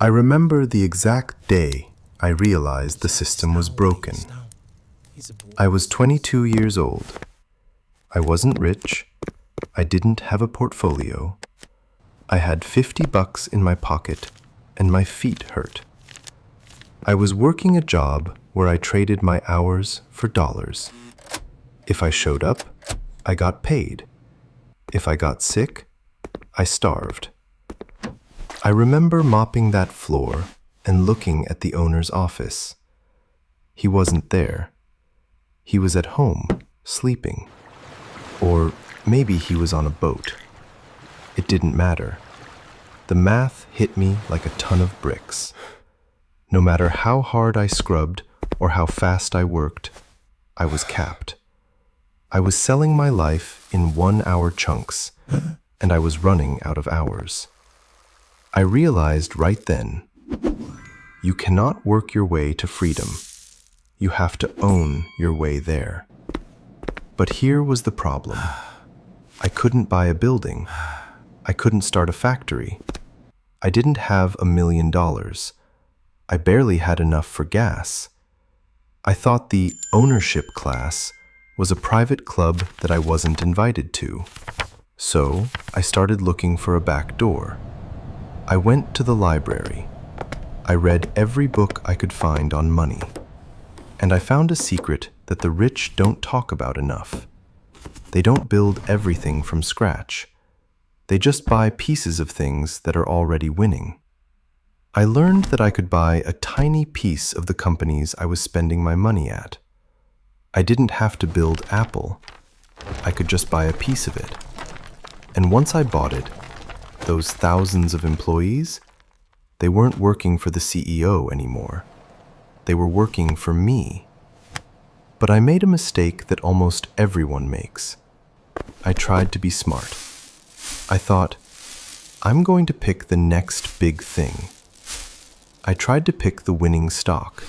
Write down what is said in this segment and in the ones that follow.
I remember the exact day I realized the system was broken. I was 22 years old. I wasn't rich. I didn't have a portfolio. I had $50 in my pocket and my feet hurt. I was working a job where I traded my hours for dollars. If I showed up, I got paid. If I got sick, I starved. I remember mopping that floor and looking at the owner's office. He wasn't there. He was at home, sleeping. Or maybe he was on a boat. It didn't matter. The math hit me like a ton of bricks. No matter how hard I scrubbed or how fast I worked, I was capped. I was selling my life in 1-hour chunks, and I was running out of hours. I realized right then, you cannot work your way to freedom. You have to own your way there. But here was the problem. I couldn't buy a building. I couldn't start a factory. I didn't have $1 million. I barely had enough for gas. I thought the ownership class was a private club that I wasn't invited to. So I started looking for a back door. I went to the library. I read every book I could find on money. And I found a secret that the rich don't talk about enough. They don't build everything from scratch. They just buy pieces of things that are already winning. I learned that I could buy a tiny piece of the companies I was spending my money at. I didn't have to build Apple. I could just buy a piece of it. And once I bought it, those thousands of employees, they weren't working for the CEO anymore. They were working for me. But I made a mistake that almost everyone makes. I tried to be smart. I thought, I'm going to pick the next big thing. I tried to pick the winning stock.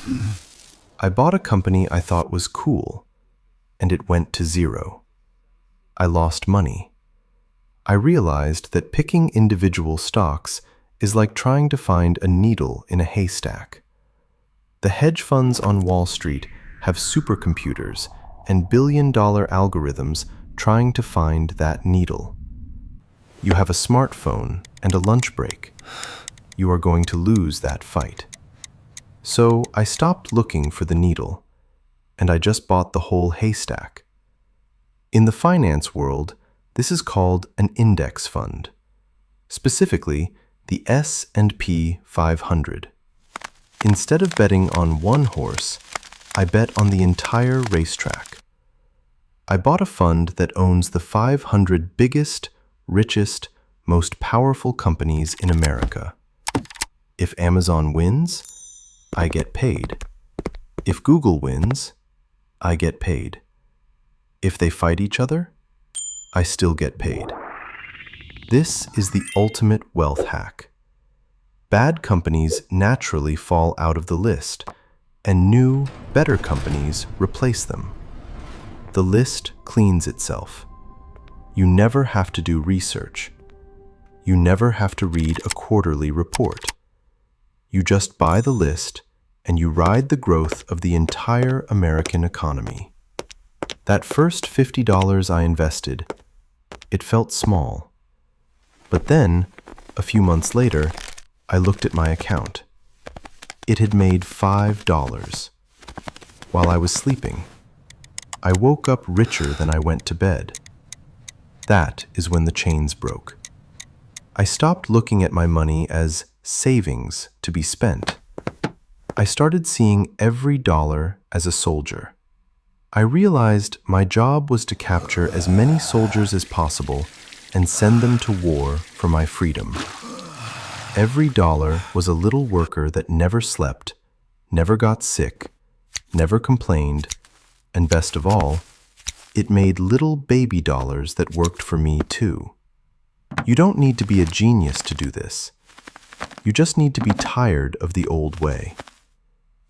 I bought a company I thought was cool, and it went to zero. I lost money. I realized that picking individual stocks is like trying to find a needle in a haystack. The hedge funds on Wall Street have supercomputers and billion-dollar algorithms trying to find that needle. You have a smartphone and a lunch break. You are going to lose that fight. So I stopped looking for the needle, and I just bought the whole haystack. In the finance world, this is called an index fund, specifically the S&P 500. Instead of betting on one horse, I bet on the entire racetrack. I bought a fund that owns the 500 biggest, richest, most powerful companies in America. If Amazon wins, I get paid. If Google wins, I get paid. If they fight each other, I still get paid. This is the ultimate wealth hack. Bad companies naturally fall out of the list, and new, better companies replace them. The list cleans itself. You never have to do research. You never have to read a quarterly report. You just buy the list, and you ride the growth of the entire American economy. That first $50 I invested, it felt small. But then, a few months later, I looked at my account. It had made $5. While I was sleeping, I woke up richer than I went to bed. That is when the chains broke. I stopped looking at my money as savings to be spent. I started seeing every dollar as a soldier. I realized my job was to capture as many soldiers as possible and send them to war for my freedom. Every dollar was a little worker that never slept, never got sick, never complained, and best of all, it made little baby dollars that worked for me too. You don't need to be a genius to do this. You just need to be tired of the old way.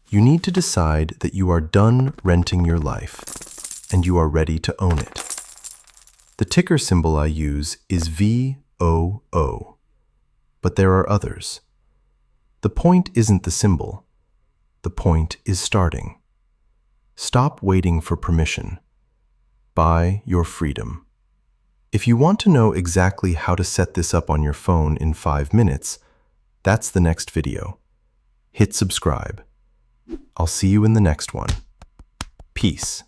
You need to decide that you are done renting your life, and you are ready to own it. The ticker symbol I use is VOO, but there are others. The point isn't the symbol. The point is starting. Stop waiting for permission. Buy your freedom. If you want to know exactly how to set this up on your phone in 5 minutes, that's the next video. Hit subscribe. I'll see you in the next one. Peace.